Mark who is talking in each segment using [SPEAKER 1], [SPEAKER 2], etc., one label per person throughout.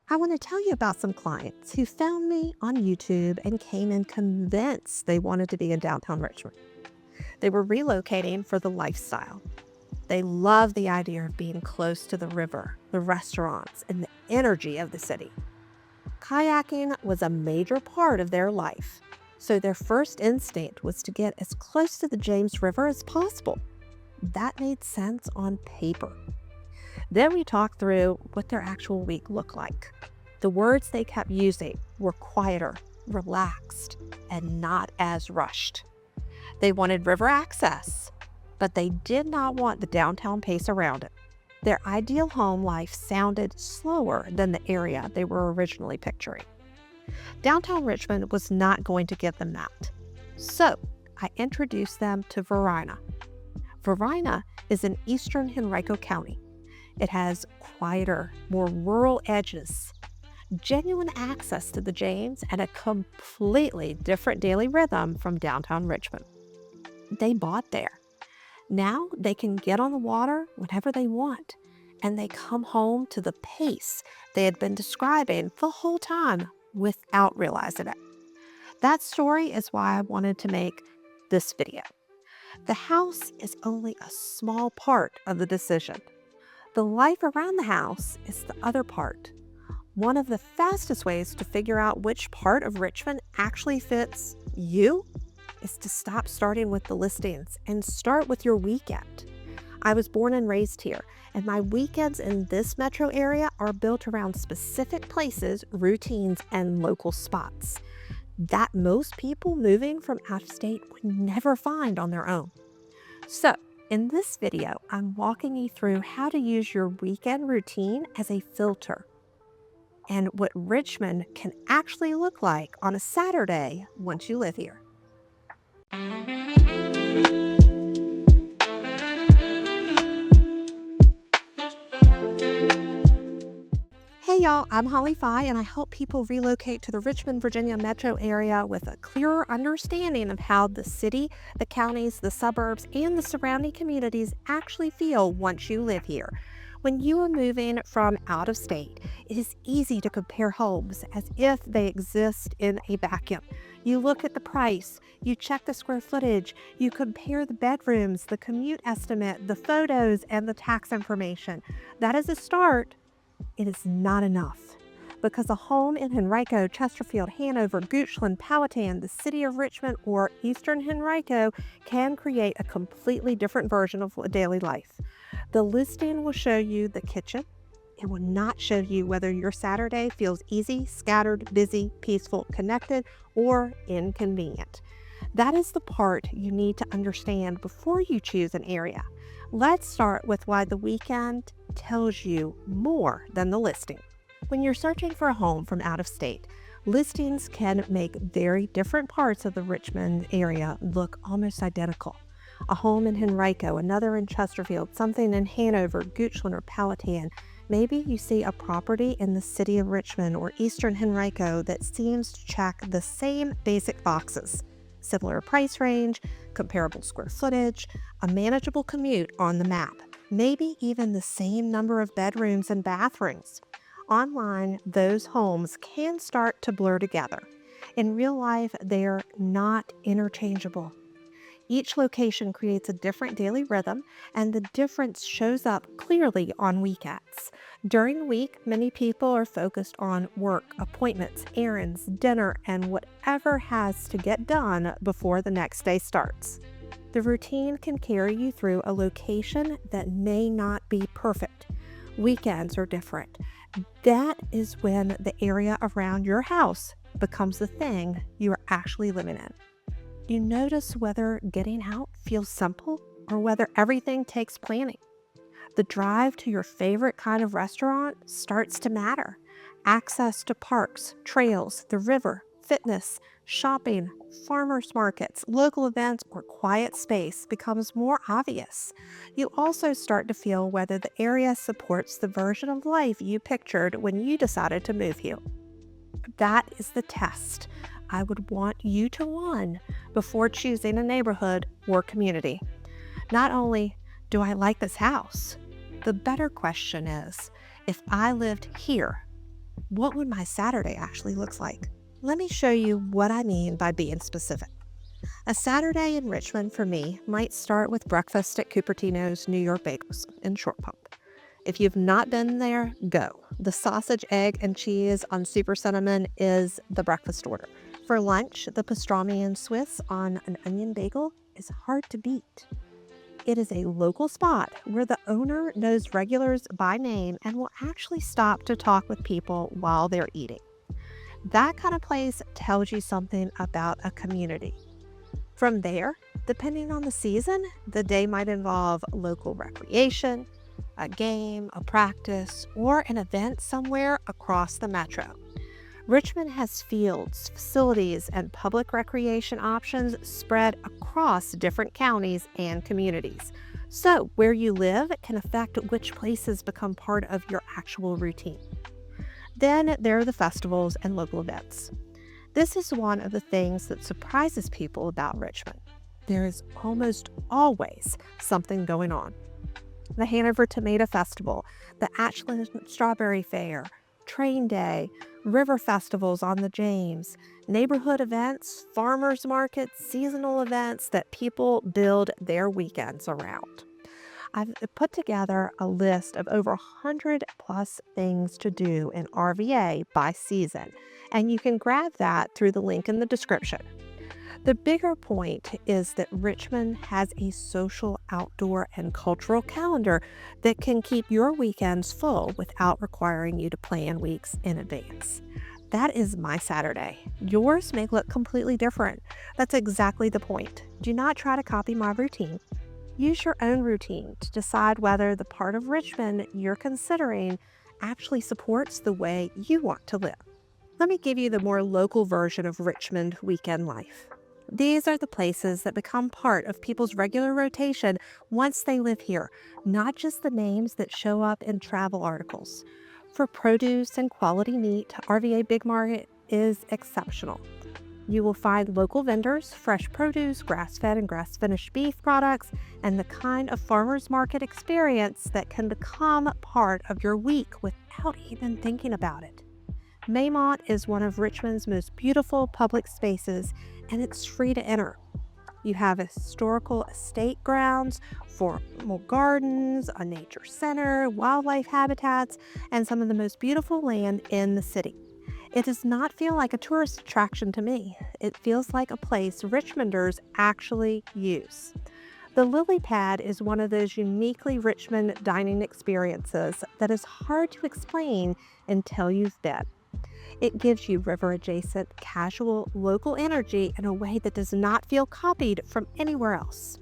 [SPEAKER 1] I want to tell you about some clients who found me on YouTube and came in convinced they wanted to be in downtown Richmond. They were relocating for the lifestyle. They love the idea of being close to the river, the restaurants, and the energy of the city. Kayaking was a major part of their life, so their first instinct was to get as close to the James River as possible. That made sense on paper. Then we talked through what their actual week looked like. The words they kept using were quieter, relaxed, and not as rushed. They wanted river access, but they did not want the downtown pace around it. Their ideal home life sounded slower than the area they were originally picturing. Downtown Richmond was not going to give them that. So I introduced them to Varina. Varina is in Eastern Henrico County. It has quieter, more rural edges, genuine access to the James, and a completely different daily rhythm from downtown Richmond. They bought there. Now they can get on the water whenever they want, and they come home to the pace they had been describing the whole time without realizing it. That story is why I wanted to make this video. The house is only a small part of the decision. The life around the house is the other part. One of the fastest ways to figure out which part of Richmond actually fits you is to stop starting with the listings and start with your weekend. I was born and raised here, and my weekends in this metro area are built around specific places, routines, and local spots that most people moving from out of state would never find on their own. So, in this video, I'm walking you through how to use your weekend routine as a filter and what Richmond can actually look like on a Saturday once you live here. Hey y'all, I'm Holly Fye, and I help people relocate to the Richmond, Virginia metro area with a clearer understanding of how the city, the counties, the suburbs, and the surrounding communities actually feel once you live here. When you are moving from out of state, it is easy to compare homes as if they exist in a vacuum. You look at the price, you check the square footage, you compare the bedrooms, the commute estimate, the photos, and the tax information. That is a start. It is not enough, because a home in Henrico, Chesterfield, Hanover, Goochland, Powhatan, the city of Richmond, or Eastern Henrico can create a completely different version of daily life. The listing will show you the kitchen. It will not show you whether your Saturday feels easy, scattered, busy, peaceful, connected, or inconvenient. That is the part you need to understand before you choose an area. Let's start with why the weekend tells you more than the listing. When you're searching for a home from out of state, listings can make very different parts of the Richmond area look almost identical. A home in Henrico, another in Chesterfield, something in Hanover, Goochland, or Powhatan. Maybe you see a property in the city of Richmond or Eastern Henrico that seems to check the same basic boxes. Similar price range, comparable square footage, a manageable commute on the map, maybe even the same number of bedrooms and bathrooms. Online, those homes can start to blur together. In real life, they're not interchangeable. Each location creates a different daily rhythm, and the difference shows up clearly on weekends. During the week, many people are focused on work, appointments, errands, dinner, and whatever has to get done before the next day starts. The routine can carry you through a location that may not be perfect. Weekends are different. That is when the area around your house becomes the thing you are actually living in. You notice whether getting out feels simple or whether everything takes planning. The drive to your favorite kind of restaurant starts to matter. Access to parks, trails, the river, fitness, shopping, farmers markets, local events, or quiet space becomes more obvious. You also start to feel whether the area supports the version of life you pictured when you decided to move here. That is the test I would want you to run before choosing a neighborhood or community. Not only do I like this house, the better question is, if I lived here, What would my Saturday actually look like? Let me show you what I mean by being specific. A Saturday in Richmond for me might start with breakfast at Cupertino's New York Bagels in Short Pump. If you've not been there, go. The sausage, egg, and cheese on Super Cinnamon is the breakfast order. For lunch, the pastrami and Swiss on an onion bagel is hard to beat. It is a local spot where the owner knows regulars by name and will actually stop to talk with people while they're eating. That kind of place tells you something about a community. From there, depending on the season, the day might involve local recreation, a game, a practice, or an event somewhere across the metro. Richmond has fields, facilities, and public recreation options spread across different counties and communities. So, where you live can affect which places become part of your actual routine. Then there are the festivals and local events. This is one of the things that surprises people about Richmond. There is almost always something going on. The Hanover Tomato Festival, the Ashland Strawberry Fair, Train Day, river festivals on the James, neighborhood events, farmers markets, seasonal events that people build their weekends around. I've put together a list of over 100 plus things to do in RVA by season, and you can grab that through the link in the description. The bigger point is that Richmond has a social, outdoor, and cultural calendar that can keep your weekends full without requiring you to plan weeks in advance. That is my Saturday. Yours may look completely different. That's exactly the point. Do not try to copy my routine. Use your own routine to decide whether the part of Richmond you're considering actually supports the way you want to live. Let me give you the more local version of Richmond weekend life. These are the places that become part of people's regular rotation once they live here, not just the names that show up in travel articles. For produce and quality meat, RVA Big Market is exceptional. You will find local vendors, fresh produce, grass-fed and grass-finished beef products, and the kind of farmers market experience that can become part of your week without even thinking about it. Maymont is one of Richmond's most beautiful public spaces, and it's free to enter. You have historical estate grounds, formal gardens, a nature center, wildlife habitats, and some of the most beautiful land in the city. It does not feel like a tourist attraction to me. It feels like a place Richmonders actually use. The Lily Pad is one of those uniquely Richmond dining experiences that is hard to explain until you've been. It gives you river-adjacent, casual, local energy in a way that does not feel copied from anywhere else.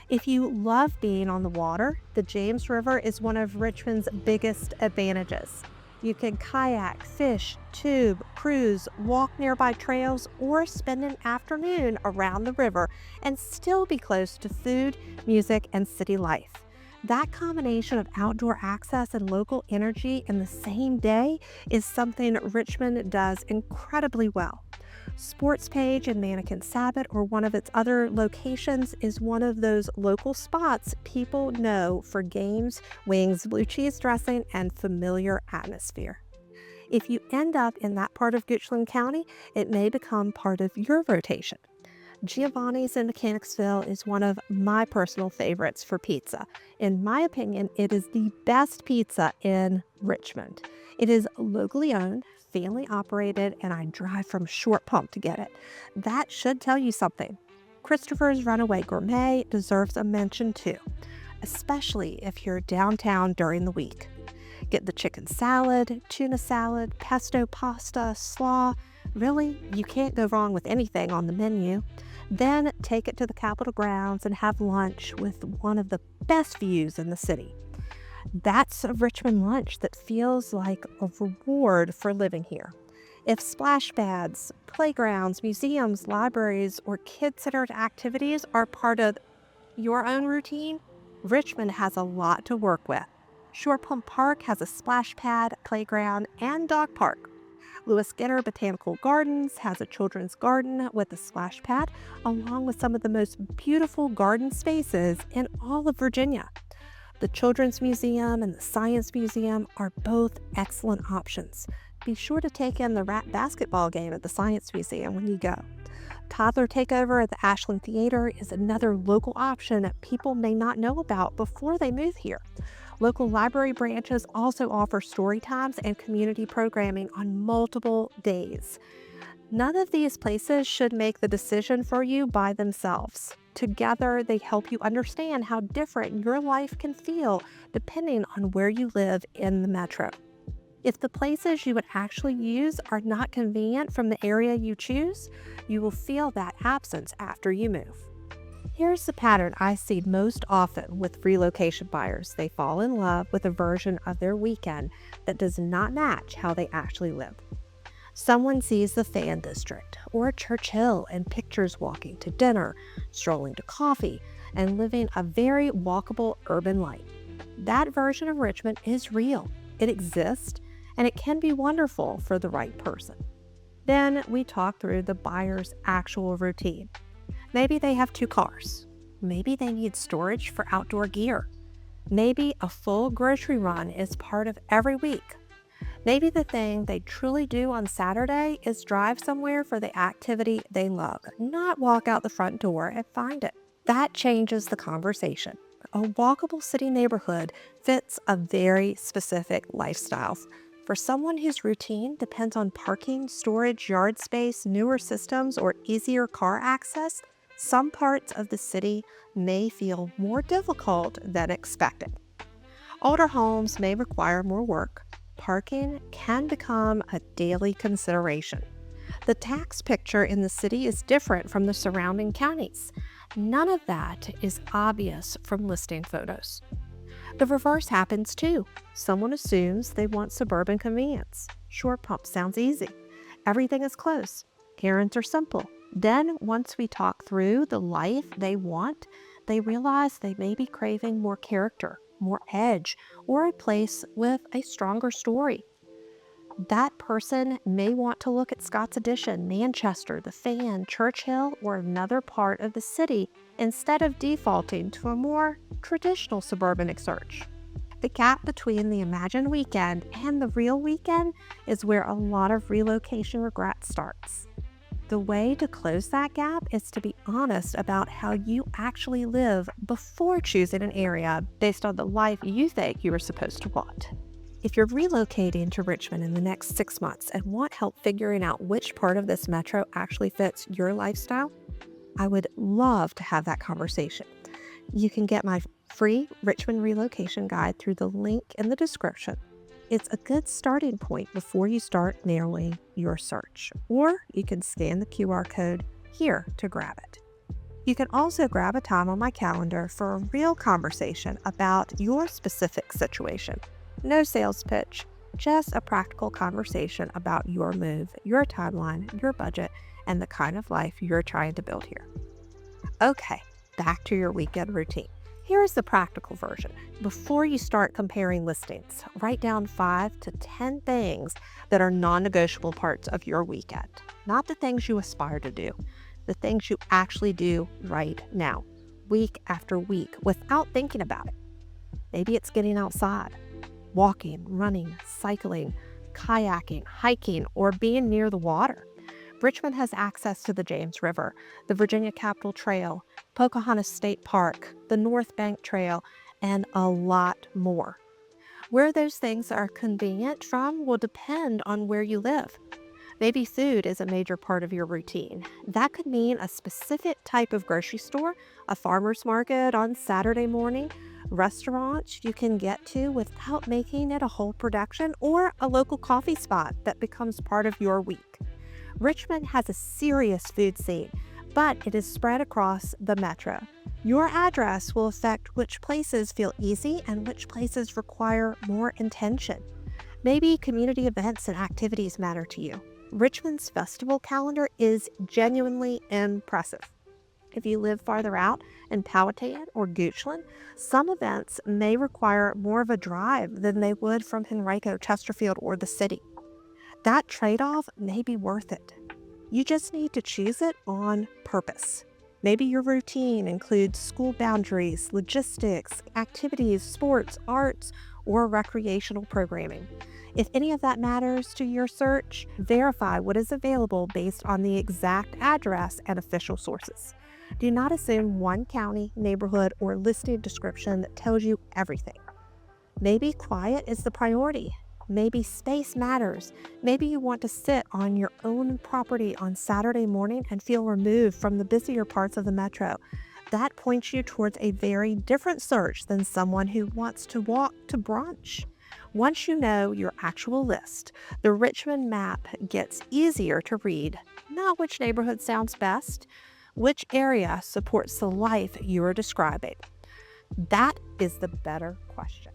[SPEAKER 1] If you love being on the water, the James River is one of Richmond's biggest advantages. You can kayak, fish, tube, cruise, walk nearby trails, or spend an afternoon around the river and still be close to food, music, and city life. That combination of outdoor access and local energy in the same day is something Richmond does incredibly well. Sports Page and Mannequin Sabbath, or one of its other locations, is one of those local spots people know for games, wings, blue cheese dressing, and familiar atmosphere. If you end up in that part of Goochland County, it may become part of your rotation. Giovanni's in Mechanicsville is one of my personal favorites for pizza. In my opinion, it is the best pizza in Richmond. It is locally owned, family operated, and I drive from Short Pump to get it. That should tell you something. Christopher's Runaway Gourmet deserves a mention too, especially if you're downtown during the week. Get the chicken salad, tuna salad, pesto pasta, slaw. Really, you can't go wrong with anything on the menu. Then take it to the Capitol grounds and have lunch with one of the best views in the city. That's a Richmond lunch that feels like a reward for living here. If splash pads, playgrounds, museums, libraries, or kid-centered activities are part of your own routine, Richmond has a lot to work with. Short Pump Park has a splash pad, playground, and dog park. Lewis Ginter Botanical Gardens has a children's garden with a splash pad, along with some of the most beautiful garden spaces in all of Virginia. The Children's Museum and the Science Museum are both excellent options. Be sure to take in the rat basketball game at the Science Museum when you go. Toddler Takeover at the Ashland Theater is another local option that people may not know about before they move here. Local library branches also offer story times and community programming on multiple days. None of these places should make the decision for you by themselves. Together, they help you understand how different your life can feel depending on where you live in the metro. If the places you would actually use are not convenient from the area you choose, you will feel that absence after you move. Here's the pattern I see most often with relocation buyers. They fall in love with a version of their weekend that does not match how they actually live. Someone sees the Fan District or Churchill and pictures walking to dinner, strolling to coffee, and living a very walkable urban life. That version of Richmond is real. It exists, and it can be wonderful for the right person. Then we talk through the buyer's actual routine. Maybe they have 2 cars. Maybe they need storage for outdoor gear. Maybe a full grocery run is part of every week. Maybe the thing they truly do on Saturday is drive somewhere for the activity they love, not walk out the front door and find it. That changes the conversation. A walkable city neighborhood fits a very specific lifestyle. For someone whose routine depends on parking, storage, yard space, newer systems, or easier car access, some parts of the city may feel more difficult than expected. Older homes may require more work. Parking can become a daily consideration. The tax picture in the city is different from the surrounding counties. None of that is obvious from listing photos. The reverse happens too. Someone assumes they want suburban convenience. Short pump sounds easy. Everything is close. Errands are simple. Then, once we talk through the life they want, they realize they may be craving more character, more edge, or a place with a stronger story. That person may want to look at Scott's Addition, Manchester, the Fan, Churchill, or another part of the city instead of defaulting to a more traditional suburban search. The gap between the imagined weekend and the real weekend is where a lot of relocation regret starts. The way to close that gap is to be honest about how you actually live before choosing an area based on the life you think you are supposed to want. If you're relocating to Richmond in the next 6 months and want help figuring out which part of this metro actually fits your lifestyle, I would love to have that conversation. You can get my free Richmond relocation guide through the link in the description. It's a good starting point before you start narrowing your search, or you can scan the QR code here to grab it. You can also grab a time on my calendar for a real conversation about your specific situation. No sales pitch, just a practical conversation about your move, your timeline, your budget, and the kind of life you're trying to build here. Okay, back to your weekend routine. Here's the practical version. Before you start comparing listings, write down 5 to 10 things that are non-negotiable parts of your weekend. Not the things you aspire to do, the things you actually do right now, week after week, without thinking about it. Maybe it's getting outside, walking, running, cycling, kayaking, hiking, or being near the water. Richmond has access to the James River, the Virginia Capitol Trail, Pocahontas State Park, the North Bank Trail, and a lot more. Where those things are convenient from will depend on where you live. Maybe food is a major part of your routine. That could mean a specific type of grocery store, a farmer's market on Saturday morning, restaurants you can get to without making it a whole production, or a local coffee spot that becomes part of your week. Richmond has a serious food scene, but it is spread across the metro. Your address will affect which places feel easy and which places require more intention. Maybe community events and activities matter to you. Richmond's festival calendar is genuinely impressive. If you live farther out in Powhatan or Goochland, some events may require more of a drive than they would from Henrico, Chesterfield, or the city. That trade-off may be worth it. You just need to choose it on purpose. Maybe your routine includes school boundaries, logistics, activities, sports, arts, or recreational programming. If any of that matters to your search, verify what is available based on the exact address and official sources. Do not assume one county, neighborhood, or listing description that tells you everything. Maybe quiet is the priority. Maybe space matters. Maybe you want to sit on your own property on Saturday morning and feel removed from the busier parts of the metro. That points you towards a very different search than someone who wants to walk to brunch. Once you know your actual list, the Richmond map gets easier to read. Not which neighborhood sounds best, which area supports the life you are describing. That is the better question.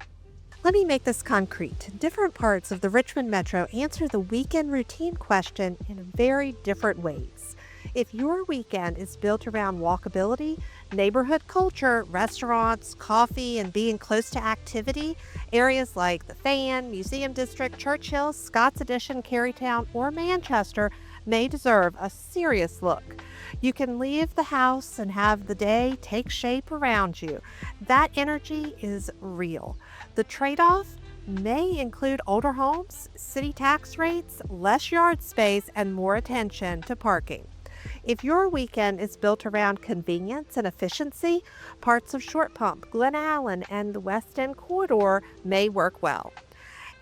[SPEAKER 1] Let me make this concrete. Different parts of the Richmond Metro answer the weekend routine question in very different ways. If your weekend is built around walkability, neighborhood culture, restaurants, coffee, and being close to activity, areas like the Fan, Museum District, Churchill, Scott's Addition, Carytown, or Manchester may deserve a serious look. You can leave the house and have the day take shape around you. That energy is real. The trade-off may include older homes, city tax rates, less yard space, and more attention to parking. If your weekend is built around convenience and efficiency, parts of Short Pump, Glen Allen, and the West End corridor may work well.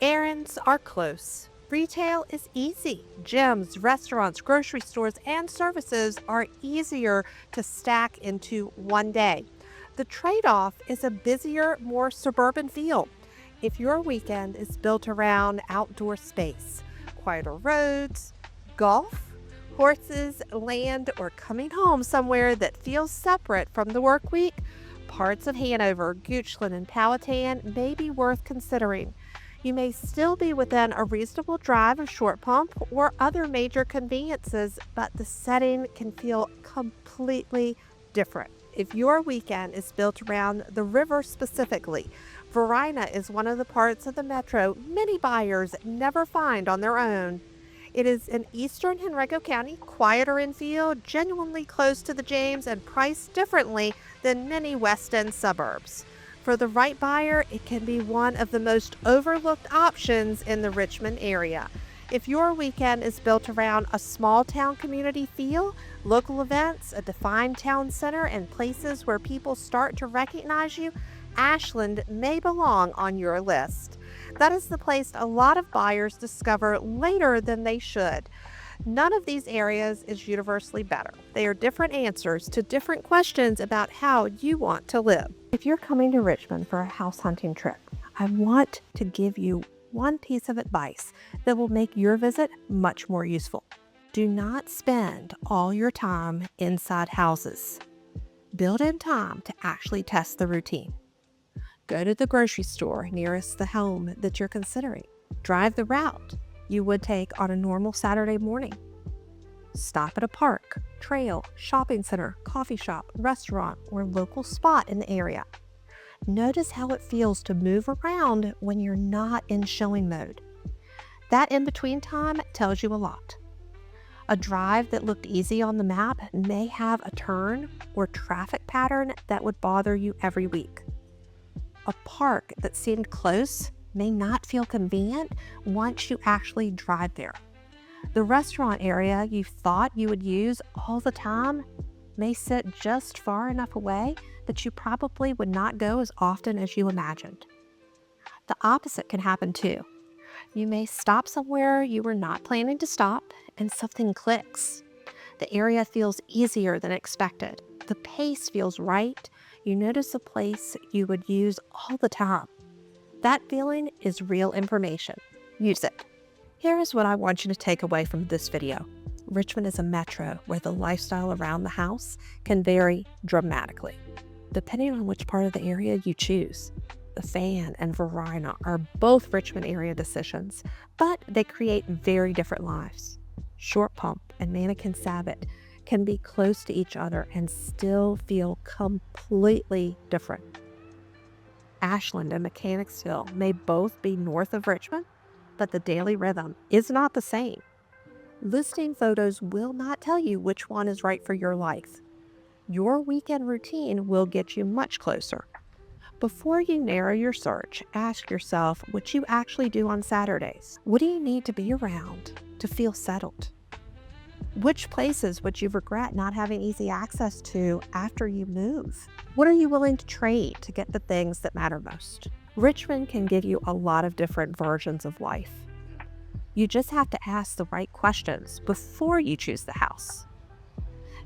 [SPEAKER 1] Errands are close. Retail is easy. Gyms, restaurants, grocery stores, and services are easier to stack into one day. The trade-off is a busier, more suburban feel. If your weekend is built around outdoor space, quieter roads, golf, horses, land, or coming home somewhere that feels separate from the work week, parts of Hanover, Goochland, and Powhatan may be worth considering. You may still be within a reasonable drive of Short Pump or other major conveniences, but the setting can feel completely different. If your weekend is built around the river specifically, Varina is one of the parts of the metro many buyers never find on their own. It is in Eastern Henrico County, quieter in feel, genuinely close to the James, and priced differently than many West End suburbs. For the right buyer, it can be one of the most overlooked options in the Richmond area. If your weekend is built around a small town community feel, local events, a defined town center, and places where people start to recognize you, Ashland may belong on your list. That is the place a lot of buyers discover later than they should. None of these areas is universally better. They are different answers to different questions about how you want to live. If you're coming to Richmond for a house hunting trip, I want to give you one piece of advice that will make your visit much more useful. Do not spend all your time inside houses. Build in time to actually test the routine. Go to the grocery store nearest the home that you're considering. Drive the route you would take on a normal Saturday morning. Stop at a park, trail, shopping center, coffee shop, restaurant, or local spot in the area. Notice how it feels to move around when you're not in showing mode. That in-between time tells you a lot. A drive that looked easy on the map may have a turn or traffic pattern that would bother you every week. A park that seemed close may not feel convenient once you actually drive there. The restaurant area you thought you would use all the time may sit just far enough away that you probably would not go as often as you imagined. The opposite can happen too. You may stop somewhere you were not planning to stop and something clicks. The area feels easier than expected. The pace feels right. You notice a place you would use all the time. That feeling is real information. Use it. Here is what I want you to take away from this video. Richmond is a metro where the lifestyle around the house can vary dramatically, depending on which part of the area you choose. The Fan and Varina are both Richmond area decisions, but they create very different lives. Short Pump and Mannequin Sabbath can be close to each other and still feel completely different. Ashland and Mechanicsville may both be north of Richmond, but the daily rhythm is not the same. Listing photos will not tell you which one is right for your life. Your weekend routine will get you much closer. Before you narrow your search, ask yourself what you actually do on Saturdays. What do you need to be around to feel settled? Which places would you regret not having easy access to after you move? What are you willing to trade to get the things that matter most? Richmond can give you a lot of different versions of life. You just have to ask the right questions before you choose the house.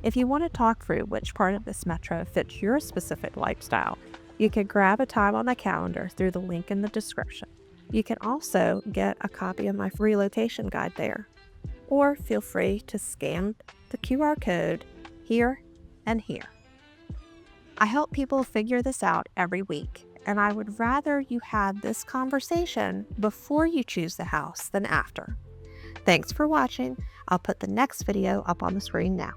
[SPEAKER 1] If you want to talk through which part of this metro fits your specific lifestyle, you can grab a time on the calendar through the link in the description. You can also get a copy of my relocation guide there, or feel free to scan the QR code here and here. I help people figure this out every week, and I would rather you have this conversation before you choose the house than after. Thanks for watching. I'll put the next video up on the screen now.